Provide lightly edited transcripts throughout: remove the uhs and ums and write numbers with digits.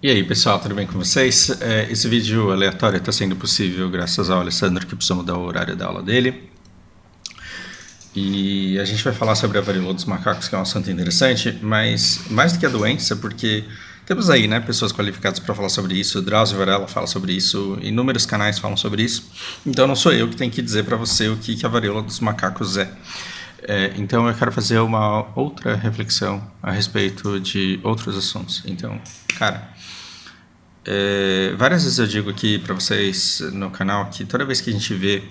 E aí, pessoal, tudo bem com vocês? Esse vídeo aleatório está sendo possível graças ao Alessandro, que precisou mudar o horário da aula dele. E a gente vai falar sobre a varíola dos macacos, que é um assunto interessante, mas mais do que a doença, porque temos aí, né, pessoas qualificadas para falar sobre isso. O Drauzio Varela fala sobre isso, inúmeros canais falam sobre isso. Então não sou eu que tenho que dizer para você o que a varíola dos macacos é. Então eu quero fazer uma outra reflexão a respeito de outros assuntos. Então, cara, várias vezes eu digo aqui para vocês no canal que toda vez que a gente vê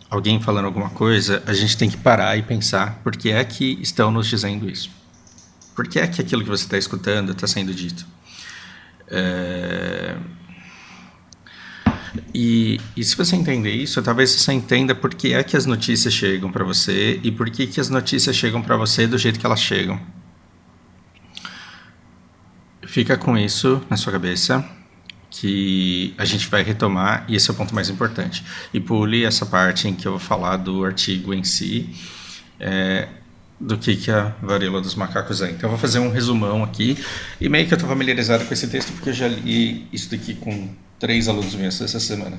alguém falando alguma coisa, a gente tem que parar e pensar por que é que estão nos dizendo isso. Por que é que aquilo que você está escutando está sendo dito? E se você entender isso, talvez você entenda por que é que as notícias chegam para você e por que as notícias chegam para você do jeito que elas chegam. Fica com isso na sua cabeça, que a gente vai retomar, e esse é o ponto mais importante. E pule essa parte em que eu vou falar do artigo em si, do que a varíola dos macacos é. Então eu vou fazer um resumão aqui, e meio que eu estou familiarizado com esse texto, porque eu já li isso daqui com 3 alunos meus essa semana.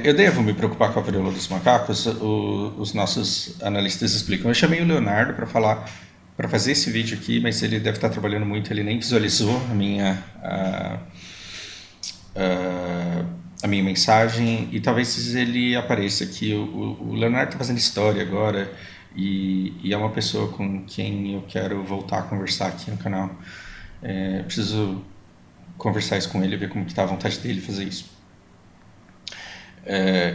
Eu devo me preocupar com a varíola dos macacos? Os nossos analistas explicam. Eu chamei o Leonardo para fazer esse vídeo aqui, mas ele deve estar trabalhando muito, ele nem visualizou a minha mensagem, e talvez ele apareça aqui. O Leonardo está fazendo história agora, e é uma pessoa com quem eu quero voltar a conversar aqui no canal. Preciso conversar isso com ele, ver como que está a vontade dele fazer isso.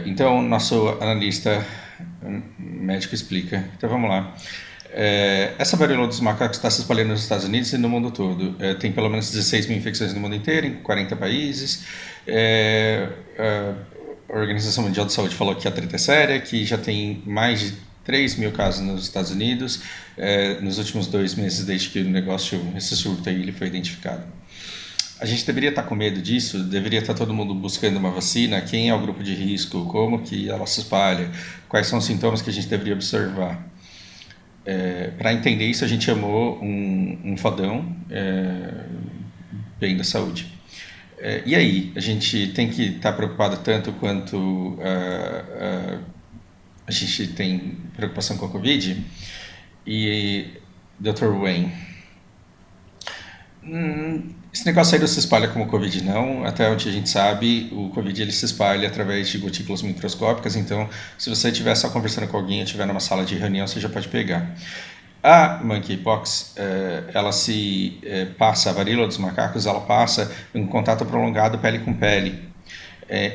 Então, nosso analista médico explica. Então vamos lá. Essa varíola dos macacos está se espalhando nos Estados Unidos e no mundo todo. Tem pelo menos 16 mil infecções no mundo inteiro, em 40 países. A Organização Mundial de Saúde falou que a treta é séria, que já tem mais de 3 mil casos nos Estados Unidos nos últimos 2 meses, desde que esse surto aí, ele foi identificado. A gente deveria estar com medo disso? Deveria estar todo mundo buscando uma vacina? Quem é o grupo de risco? Como que ela se espalha? Quais são os sintomas que a gente deveria observar? Para entender isso, a gente chamou um fodão bem da saúde. E aí, a gente tem que estar preocupado tanto quanto a gente tem preocupação com a Covid? E Dr. Wayne, esse negócio aí não se espalha como o Covid, não. Até onde a gente sabe, o Covid ele se espalha através de gotículas microscópicas. Então, se você estiver só conversando com alguém ou estiver numa sala de reunião, você já pode pegar. A monkeypox, ela passa, a varíola dos macacos, ela passa em contato prolongado pele com pele.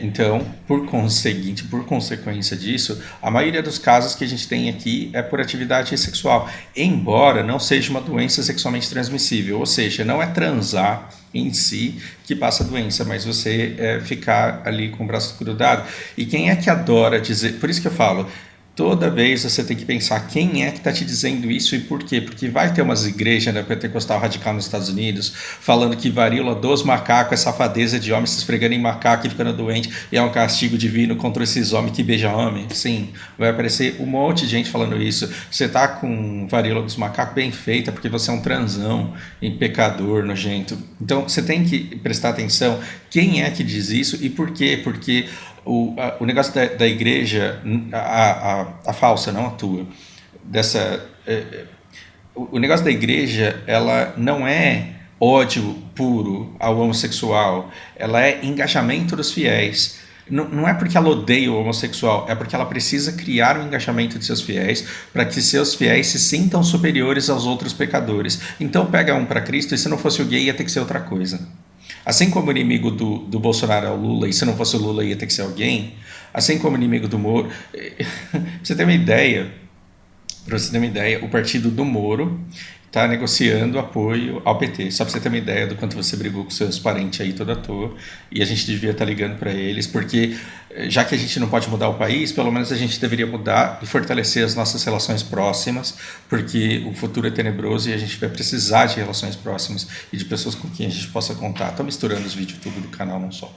Então, por consequência disso, a maioria dos casos que a gente tem aqui é por atividade sexual, embora não seja uma doença sexualmente transmissível, ou seja, não é transar em si que passa a doença, mas você ficar ali com o braço grudado. E quem é que adora dizer, por isso que eu falo, toda vez você tem que pensar quem é que está te dizendo isso e por quê. Porque vai ter umas igrejas, né, pentecostal radical nos Estados Unidos falando que varíola dos macacos é safadeza de homens se esfregando em macaco e ficando doente e é um castigo divino contra esses homens que beijam homem. Sim, vai aparecer um monte de gente falando isso. Você está com varíola dos macacos bem feita porque você é um transão, um pecador, nojento. Então você tem que prestar atenção quem é que diz isso e por quê. Porque o negócio da igreja, a falsa, não a tua, o negócio da igreja, ela não é ódio puro ao homossexual, ela é engajamento dos fiéis. Não é porque ela odeia o homossexual, é porque ela precisa criar um engajamento de seus fiéis para que seus fiéis se sintam superiores aos outros pecadores. Então pega um para Cristo, e se não fosse o gay ia ter que ser outra coisa. Assim como o inimigo do Bolsonaro é o Lula, e se não fosse o Lula ia ter que ser alguém, assim como o inimigo do Moro. Para você ter uma ideia, o partido do Moro está negociando apoio ao PT. Só para você ter uma ideia do quanto você brigou com seus parentes aí toda à toa. E a gente devia estar ligando para eles, porque já que a gente não pode mudar o país, pelo menos a gente deveria mudar e fortalecer as nossas relações próximas, porque o futuro é tenebroso e a gente vai precisar de relações próximas e de pessoas com quem a gente possa contar. Estou misturando os vídeos tudo do canal, não só.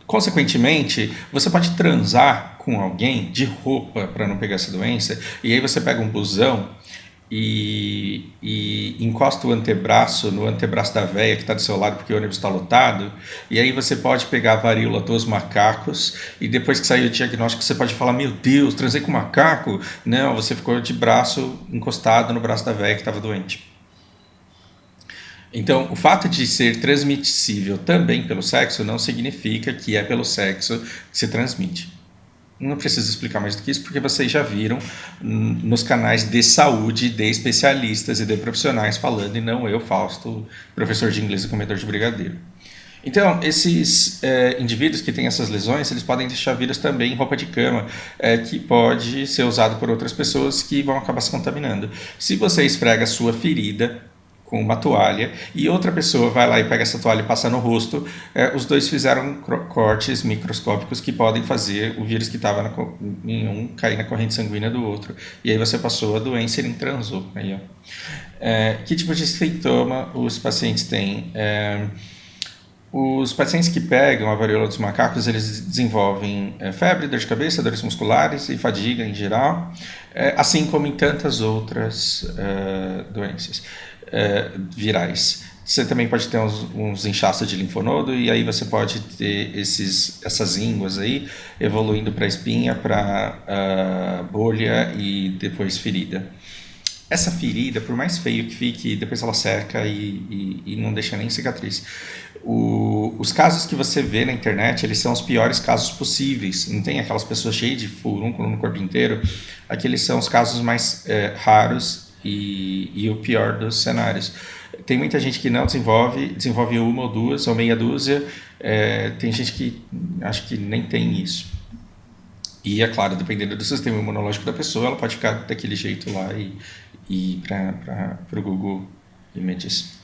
Consequentemente, você pode transar com alguém de roupa para não pegar essa doença, e aí você pega um busão e encosta o antebraço no antebraço da véia que está do seu lado porque o ônibus está lotado, e aí você pode pegar a varíola dos macacos, e depois que sair o diagnóstico você pode falar, meu Deus, transei com um macaco? Não, você ficou de braço encostado no braço da véia que estava doente. Então, o fato de ser transmissível também pelo sexo não significa que é pelo sexo que se transmite. Não preciso explicar mais do que isso, porque vocês já viram nos canais de saúde de especialistas e de profissionais falando, e não eu, Fausto, professor de inglês e comedor de brigadeiro. Então, esses indivíduos que têm essas lesões, eles podem deixar vírus também em roupa de cama, que pode ser usado por outras pessoas que vão acabar se contaminando. Se você esfrega a sua ferida com uma toalha e outra pessoa vai lá e pega essa toalha e passa no rosto, os dois fizeram cortes microscópicos que podem fazer o vírus que estava em um cair na corrente sanguínea do outro. E aí você passou a doença e ele transou. Aí, ó. Que tipo de sintoma os pacientes têm? Os pacientes que pegam a varíola dos macacos, eles desenvolvem febre, dor de cabeça, dores musculares e fadiga em geral, assim como em tantas outras doenças virais. Você também pode ter uns inchaços de linfonodo e aí você pode ter essas ínguas aí evoluindo para espinha, para bolha e depois ferida. Essa ferida, por mais feio que fique, depois ela seca e não deixa nem cicatriz. Os casos que você vê na internet, eles são os piores casos possíveis. Não tem aquelas pessoas cheias de furúnculo no corpo inteiro. Aqueles são os casos mais raros e o pior dos cenários. Tem muita gente que não desenvolve uma ou duas ou meia dúzia. Tem gente que acho que nem tem isso. E é claro, dependendo do sistema imunológico da pessoa, ela pode ficar daquele jeito lá e para o Google Images.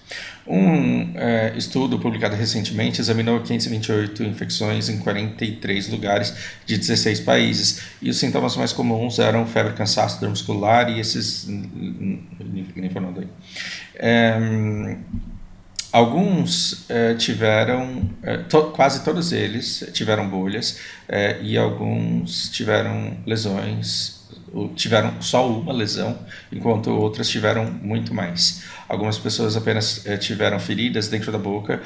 Um estudo publicado recentemente examinou 528 infecções em 43 lugares de 16 países. E os sintomas mais comuns eram febre, cansaço, dor muscular e esses linfonodo aí. Alguns tiveram, quase todos eles tiveram bolhas e alguns tiveram lesões, tiveram só uma lesão, enquanto outras tiveram muito mais. Algumas pessoas apenas tiveram feridas dentro da boca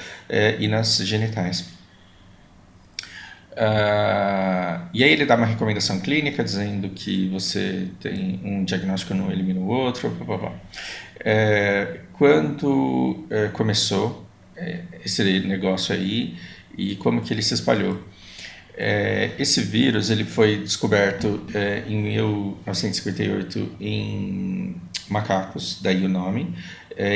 e nas genitais. E aí ele dá uma recomendação clínica dizendo que você tem um diagnóstico não elimina o outro. Blá, blá, blá. Quando começou esse negócio aí e como que ele se espalhou? Esse vírus ele foi descoberto em 1958 em macacos, daí o nome,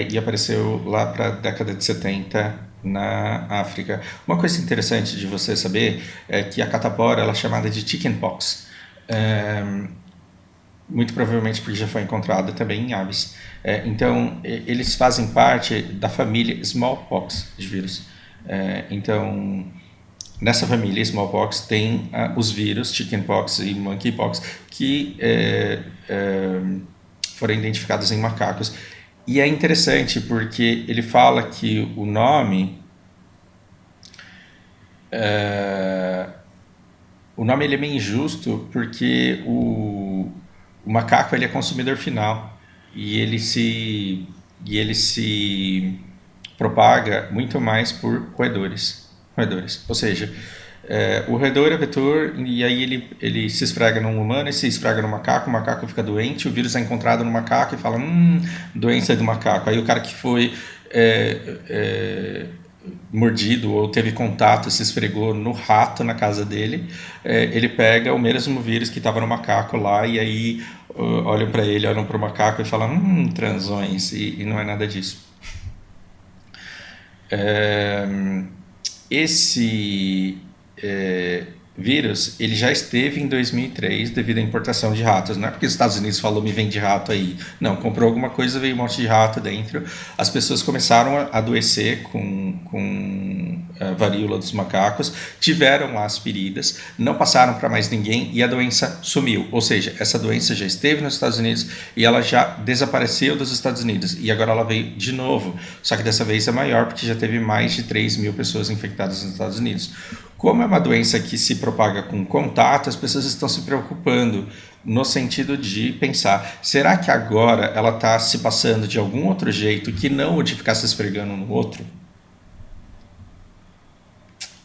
e apareceu lá para a década de 70 na África. Uma coisa interessante de você saber é que a catapora ela é chamada de chickenpox, muito provavelmente porque já foi encontrada também em aves. Então, eles fazem parte da família smallpox de vírus. Então, nessa família smallpox tem os vírus chickenpox e monkeypox que foram identificados em macacos. E é interessante porque ele fala que o nome ele é meio injusto porque o macaco ele é consumidor final e ele se propaga muito mais por roedores. Ou seja, o roedor é vetor e aí ele se esfrega num humano e se esfrega no macaco, o macaco fica doente, o vírus é encontrado no macaco e fala, doença do macaco. Aí o cara que foi mordido ou teve contato, se esfregou no rato na casa dele, ele pega o mesmo vírus que estava no macaco lá e aí olham para ele, olham para o macaco e falam, transões, e não é nada disso. Esse vírus ele já esteve em 2003 devido à importação de ratos. Não é porque os Estados Unidos falou me vende rato aí. Não, comprou alguma coisa, veio um monte de rato dentro. As pessoas começaram a adoecer com a varíola dos macacos, tiveram as feridas, não passaram para mais ninguém e a doença sumiu. Ou seja, essa doença já esteve nos Estados Unidos e ela já desapareceu dos Estados Unidos. E agora ela veio de novo. Só que dessa vez é maior porque já teve mais de 3 mil pessoas infectadas nos Estados Unidos. Como é uma doença que se propaga com contato, as pessoas estão se preocupando no sentido de pensar, será que agora ela está se passando de algum outro jeito que não o de ficar se esfregando no outro?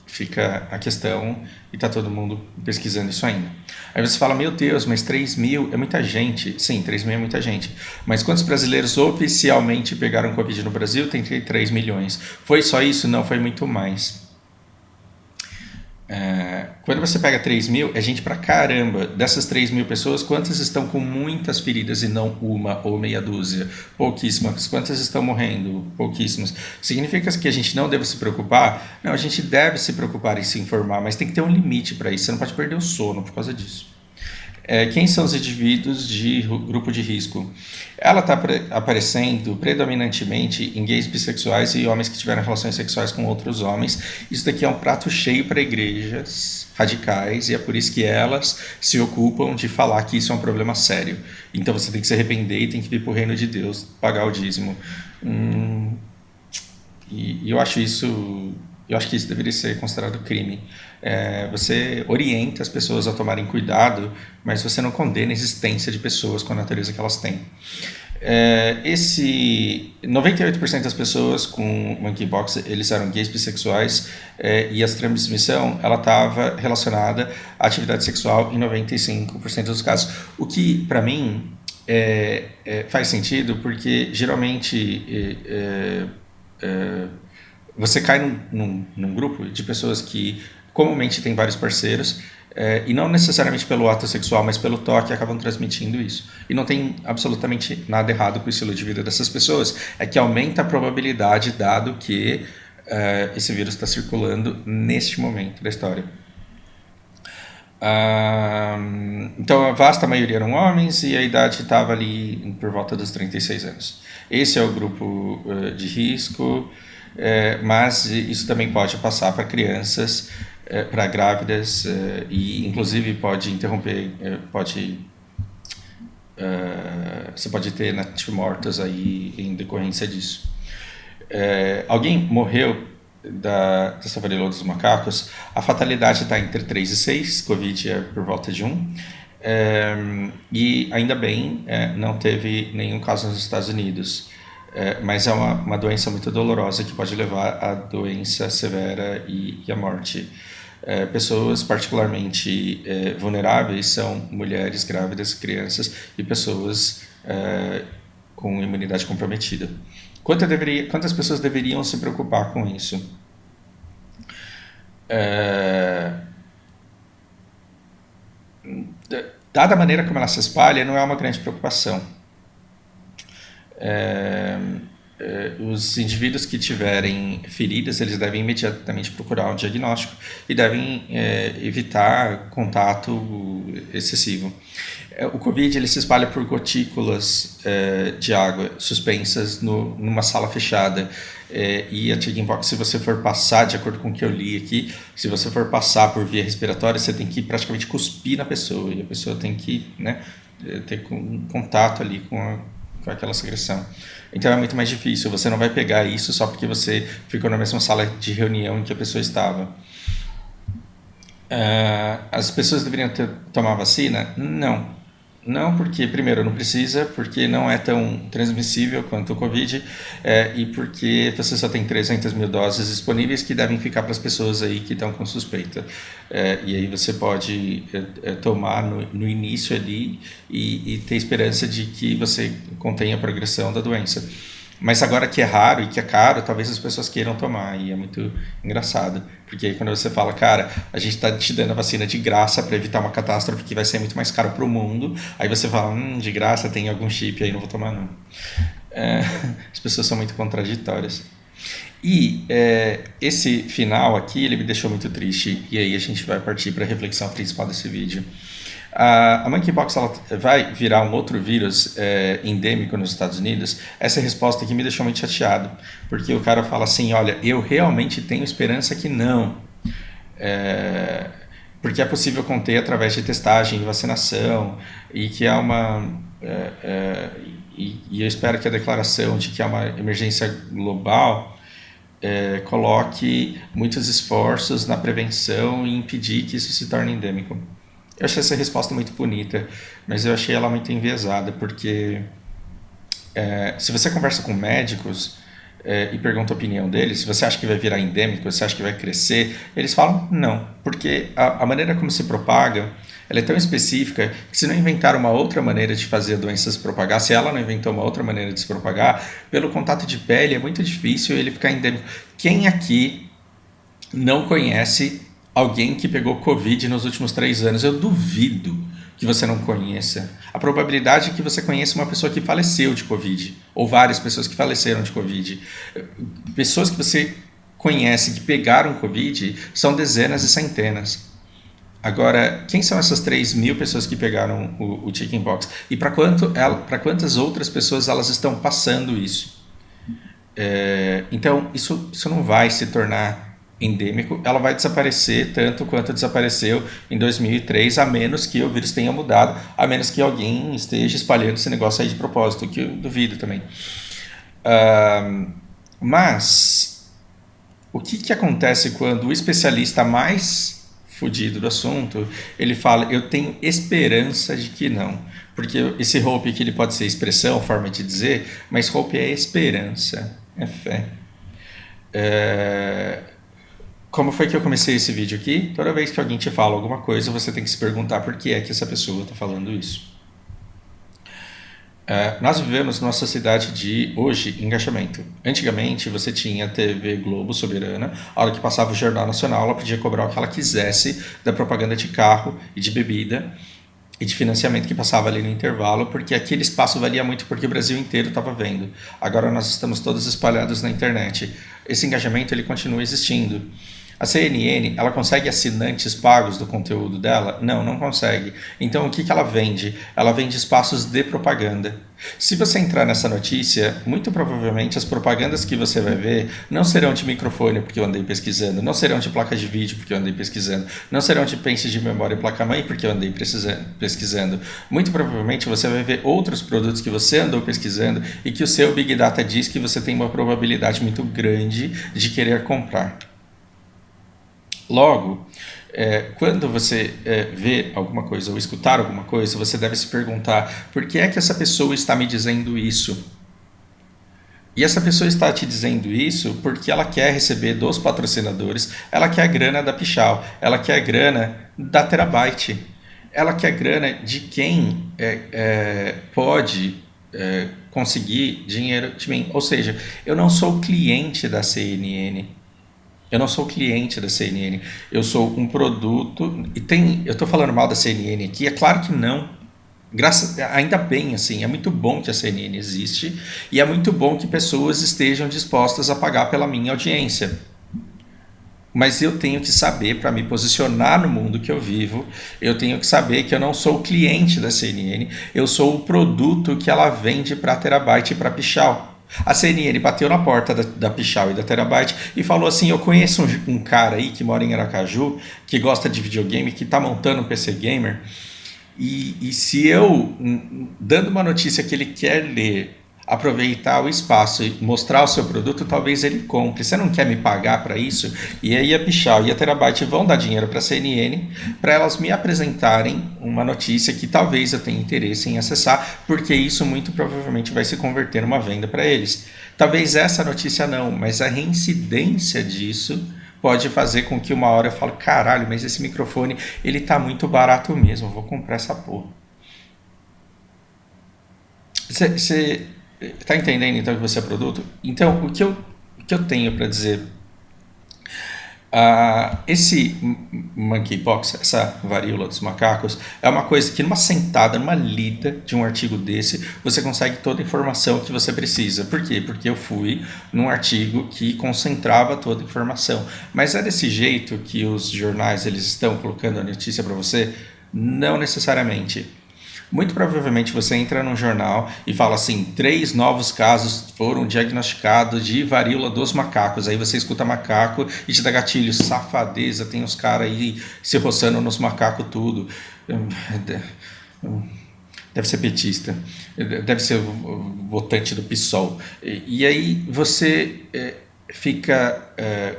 Fica a questão e está todo mundo pesquisando isso ainda. Aí você fala, meu Deus, mas 3 mil é muita gente. Sim, 3 mil é muita gente. Mas quantos brasileiros oficialmente pegaram Covid no Brasil? Tem 3 milhões. Foi só isso? Não, foi muito mais. Quando você pega 3 mil, é gente pra caramba. Dessas 3 mil pessoas, quantas estão com muitas feridas e não uma ou meia dúzia? Pouquíssimas. Quantas estão morrendo? Pouquíssimas. Significa que a gente não deve se preocupar? Não, a gente deve se preocupar e se informar, mas tem que ter um limite para isso. Você não pode perder o sono por causa disso. Quem são os indivíduos de grupo de risco? Ela está aparecendo predominantemente em gays bissexuais e homens que tiveram relações sexuais com outros homens. Isso daqui é um prato cheio para igrejas radicais e é por isso que elas se ocupam de falar que isso é um problema sério. Então você tem que se arrepender e tem que vir para o reino de Deus pagar o dízimo. E eu acho que isso deveria ser considerado crime. Você orienta as pessoas a tomarem cuidado, mas você não condena a existência de pessoas com a natureza que elas têm. 98% das pessoas com monkeypox, eles eram gays bissexuais, e a transmissão ela estava relacionada à atividade sexual em 95% dos casos. O que, para mim, faz sentido, porque geralmente você cai num grupo de pessoas que comumente têm vários parceiros, e não necessariamente pelo ato sexual, mas pelo toque, acabam transmitindo isso. E não tem absolutamente nada errado com o estilo de vida dessas pessoas. É que aumenta a probabilidade, dado que esse vírus está circulando neste momento da história. Então a vasta maioria eram homens e a idade estava ali por volta dos 36 anos. Esse é o grupo de risco, mas isso também pode passar para crianças, para grávidas, e inclusive pode interromper, você pode ter natimortos aí em decorrência disso. Alguém morreu dessa varíola dos macacos, a fatalidade está entre 3 e 6, Covid é por volta de 1, e ainda bem não teve nenhum caso nos Estados Unidos, mas é uma doença muito dolorosa que pode levar a doença severa e a morte. Pessoas particularmente vulneráveis são mulheres grávidas, crianças e pessoas com imunidade comprometida. Quantas pessoas deveriam se preocupar com isso? Dada a maneira como ela se espalha, não é uma grande preocupação. Os indivíduos que tiverem feridas, eles devem imediatamente procurar um diagnóstico e devem evitar contato excessivo. O Covid ele se espalha por gotículas de água suspensas numa sala fechada. E a chickenpox, se você for passar, de acordo com o que eu li aqui, se você for passar por via respiratória, você tem que praticamente cuspir na pessoa e a pessoa tem que ter contato ali com aquela secreção. Então é muito mais difícil, você não vai pegar isso só porque você ficou na mesma sala de reunião em que a pessoa estava. As pessoas deveriam tomar vacina? Não, porque primeiro não precisa, porque não é tão transmissível quanto o Covid, e porque você só tem 300 mil doses disponíveis que devem ficar para as pessoas aí que estão com suspeita. E aí você pode tomar no início ali e ter esperança de que você contenha a progressão da doença. Mas agora que é raro e que é caro, talvez as pessoas queiram tomar, e é muito engraçado. Porque aí quando você fala, cara, a gente está te dando a vacina de graça para evitar uma catástrofe que vai ser muito mais caro para o mundo, aí você fala, de graça, tem algum chip aí, não vou tomar não. As pessoas são muito contraditórias. E esse final aqui, ele me deixou muito triste, e aí a gente vai partir para a reflexão principal desse vídeo. A monkeypox ela vai virar um outro vírus endêmico nos Estados Unidos? Essa resposta aqui me deixou muito chateado, porque o cara fala assim, olha, eu realmente tenho esperança que não, porque é possível conter através de testagem e vacinação, e que há e eu espero que a declaração de que há uma emergência global coloque muitos esforços na prevenção e impedir que isso se torne endêmico. Eu achei essa resposta muito bonita, mas eu achei ela muito enviesada, porque se você conversa com médicos e pergunta a opinião deles, se você acha que vai virar endêmico, você acha que vai crescer, eles falam não, porque a maneira como se propaga, ela é tão específica que se não inventar uma outra maneira de fazer a doença se propagar, se ela não inventou uma outra maneira de se propagar, pelo contato de pele é muito difícil ele ficar endêmico. Quem aqui não conhece alguém que pegou Covid nos últimos 3 anos? Eu duvido que você não conheça. A probabilidade é que você conheça uma pessoa que faleceu de Covid, ou várias pessoas que faleceram de Covid. Pessoas que você conhece que pegaram Covid são dezenas e centenas. Agora, quem são essas 3.000 pessoas que pegaram o chickenpox? E para quantas outras pessoas elas estão passando isso? Então, isso não vai se tornar endêmico, ela vai desaparecer tanto quanto desapareceu em 2003, a menos que o vírus tenha mudado, a menos que alguém esteja espalhando esse negócio aí de propósito, que eu duvido também. Mas, o que acontece quando o especialista mais fudido do assunto, ele fala, eu tenho esperança de que não. Porque esse hope que ele pode ser expressão, forma de dizer, mas hope é esperança, é fé. Como foi que eu comecei esse vídeo aqui? Toda vez que alguém te fala alguma coisa, você tem que se perguntar por que é que essa pessoa está falando isso. Nós vivemos numa sociedade de, hoje, engajamento. Antigamente, você tinha a TV Globo Soberana, a hora que passava o Jornal Nacional, ela podia cobrar o que ela quisesse da propaganda de carro e de bebida e de financiamento que passava ali no intervalo, porque aquele espaço valia muito porque o Brasil inteiro estava vendo. Agora nós estamos todos espalhados na internet. Esse engajamento ele continua existindo. A CNN, ela consegue assinantes pagos do conteúdo dela? Não, não consegue. Então, o que ela vende? Ela vende espaços de propaganda. Se você entrar nessa notícia, muito provavelmente as propagandas que você vai ver não serão de microfone, porque eu andei pesquisando, não serão de placa de vídeo, porque eu andei pesquisando, não serão de pence de memória e placa-mãe, porque eu andei pesquisando. Muito provavelmente você vai ver outros produtos que você andou pesquisando e que o seu Big Data diz que você tem uma probabilidade muito grande de querer comprar. Logo, quando você vê alguma coisa ou escutar alguma coisa, você deve se perguntar por que é que essa pessoa está me dizendo isso? E essa pessoa está te dizendo isso porque ela quer receber dos patrocinadores, ela quer a grana da Pichau, ela quer a grana da Terabyte, ela quer a grana de quem pode conseguir dinheiro de mim. Ou seja, eu não sou cliente da CNN. Eu não sou cliente da CNN, eu sou um produto eu estou falando mal da CNN aqui, é claro que não. Ainda bem, assim, é muito bom que a CNN existe e é muito bom que pessoas estejam dispostas a pagar pela minha audiência. Mas eu tenho que saber, para me posicionar no mundo que eu vivo, eu tenho que saber que eu não sou o cliente da CNN, eu sou o produto que ela vende para a Terabyte e para a Pichau. A CNN bateu na porta da Pichau e da Terabyte e falou assim, eu conheço um cara aí que mora em Aracaju, que gosta de videogame, que está montando um PC Gamer, e se eu, dando uma notícia que ele quer ler, aproveitar o espaço e mostrar o seu produto, talvez ele compre. Você não quer me pagar para isso? E aí a Pichau e a Terabyte vão dar dinheiro para a CNN para elas me apresentarem uma notícia que talvez eu tenha interesse em acessar, porque isso muito provavelmente vai se converter numa venda para eles. Talvez essa notícia não, mas a reincidência disso pode fazer com que uma hora eu fale, caralho, mas esse microfone ele tá muito barato mesmo, vou comprar essa porra. Você tá entendendo então que você é produto? Então, o que eu tenho para dizer? Esse monkeypox, essa varíola dos macacos, é uma coisa que numa sentada, numa lida de um artigo desse, você consegue toda a informação que você precisa. Por quê? Porque eu fui num artigo que concentrava toda a informação. Mas é desse jeito que os jornais eles estão colocando a notícia para você? Não necessariamente. Muito provavelmente você entra num jornal e fala assim, 3 novos casos foram diagnosticados de varíola dos macacos. Aí você escuta macaco e te dá gatilho, safadeza, tem os caras aí se roçando nos macacos tudo. Deve ser petista, deve ser votante do PSOL. E aí você fica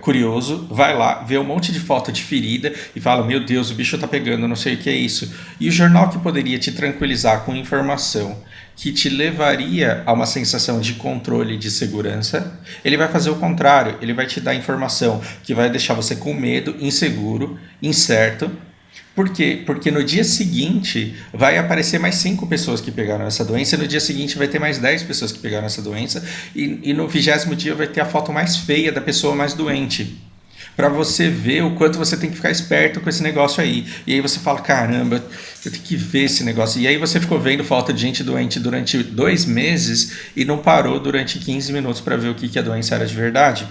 curioso, vai lá, vê um monte de foto de ferida e fala, meu Deus, o bicho tá pegando, não sei o que é isso. E o jornal que poderia te tranquilizar com informação que te levaria a uma sensação de controle e de segurança, ele vai fazer o contrário, ele vai te dar informação que vai deixar você com medo, inseguro, incerto. Por quê? Porque no dia seguinte vai aparecer mais 5 pessoas que pegaram essa doença, e no dia seguinte vai ter mais 10 pessoas que pegaram essa doença, e no 20º dia vai ter a foto mais feia da pessoa mais doente. Para você ver o quanto você tem que ficar esperto com esse negócio aí. E aí você fala, caramba, eu tenho que ver esse negócio. E aí você ficou vendo foto de gente doente durante 2 meses e não parou durante 15 minutos para ver o que a doença era de verdade.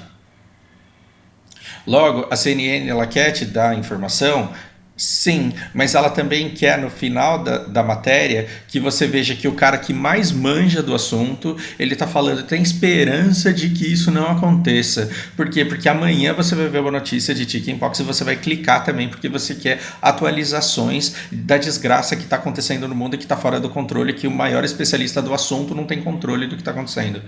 Logo, a CNN ela quer te dar informação, sim, mas ela também quer no final da matéria que você veja que o cara que mais manja do assunto, ele está falando, tem esperança de que isso não aconteça. Por quê? Porque amanhã você vai ver uma notícia de chickenpox e você vai clicar também porque você quer atualizações da desgraça que está acontecendo no mundo e que está fora do controle, que o maior especialista do assunto não tem controle do que está acontecendo.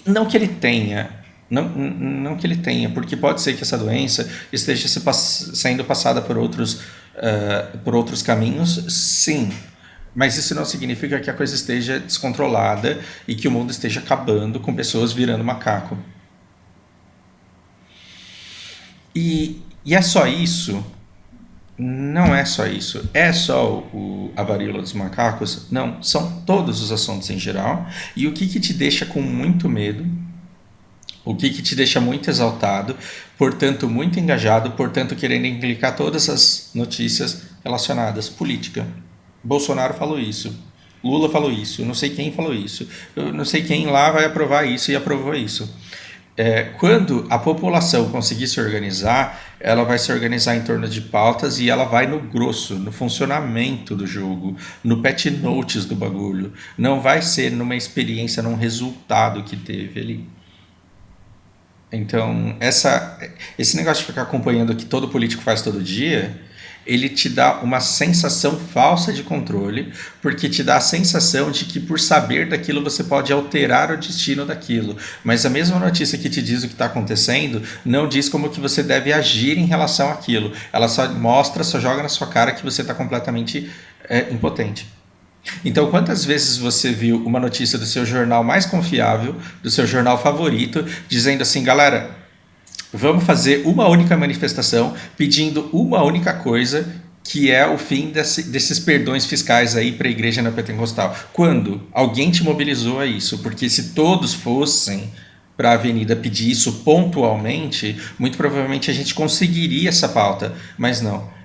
Não que ele tenha, não que ele tenha, porque pode ser que essa doença esteja sendo passada por outros caminhos, sim. Mas isso não significa que a coisa esteja descontrolada e que o mundo esteja acabando com pessoas virando macaco. E é só isso? Não é só isso. É só a varíola dos macacos? Não, são todos os assuntos em geral. E o que te deixa com muito medo? O que te deixa muito exaltado, portanto muito engajado, portanto querendo implicar todas as notícias relacionadas. Política. Bolsonaro falou isso. Lula falou isso. Eu não sei quem falou isso. Eu não sei quem lá vai aprovar isso e aprovou isso. Quando a população conseguir se organizar, ela vai se organizar em torno de pautas e ela vai no grosso, no funcionamento do jogo, no pet notes do bagulho. Não vai ser numa experiência, num resultado que teve ali. Então, esse negócio de ficar acompanhando o que todo político faz todo dia, ele te dá uma sensação falsa de controle, porque te dá a sensação de que por saber daquilo você pode alterar o destino daquilo. Mas a mesma notícia que te diz o que está acontecendo, não diz como que você deve agir em relação àquilo. Ela só mostra, só joga na sua cara que você está completamente impotente. Então, quantas vezes você viu uma notícia do seu jornal mais confiável, do seu jornal favorito, dizendo assim, galera, vamos fazer uma única manifestação pedindo uma única coisa, que é o fim desses perdões fiscais aí para a igreja neopentecostal. Quando alguém te mobilizou a isso? Porque se todos fossem para a avenida pedir isso pontualmente, muito provavelmente a gente conseguiria essa pauta, mas não.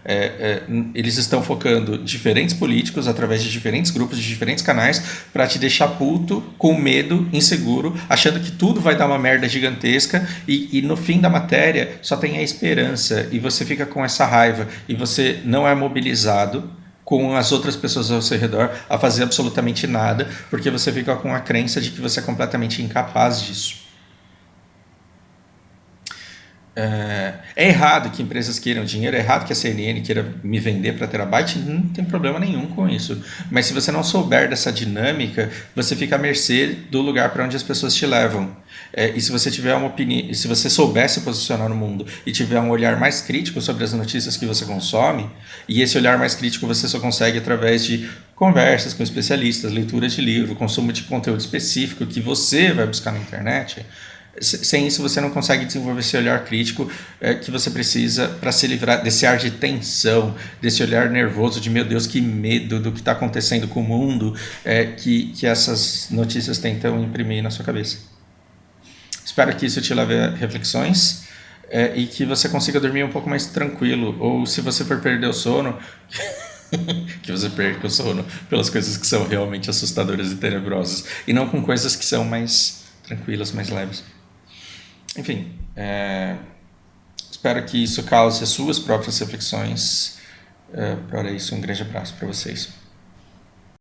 Eles estão focando diferentes políticos através de diferentes grupos, de diferentes canais, para te deixar puto, com medo, inseguro, achando que tudo vai dar uma merda gigantesca e no fim da matéria só tem a esperança e você fica com essa raiva e você não é mobilizado com as outras pessoas ao seu redor a fazer absolutamente nada, porque você fica com a crença de que você é completamente incapaz disso. É errado que empresas queiram dinheiro, é errado que a CNN queira me vender para terabyte, não tem problema nenhum com isso. Mas se você não souber dessa dinâmica, você fica à mercê do lugar para onde as pessoas te levam. E se você tiver uma opinião, se você souber se posicionar no mundo e tiver um olhar mais crítico sobre as notícias que você consome, e esse olhar mais crítico você só consegue através de conversas com especialistas, leitura de livro, consumo de conteúdo específico que você vai buscar na internet. Sem isso você não consegue desenvolver esse olhar crítico que você precisa para se livrar desse ar de tensão, desse olhar nervoso de meu Deus, que medo do que está acontecendo com o mundo, que essas notícias tentam imprimir na sua cabeça. Espero que isso te leve a reflexões e que você consiga dormir um pouco mais tranquilo, ou se você for perder o sono, que você perca o sono pelas coisas que são realmente assustadoras e tenebrosas, e não com coisas que são mais tranquilas, mais leves. Enfim, espero que isso cause as suas próprias reflexões. Para isso, um grande abraço para vocês.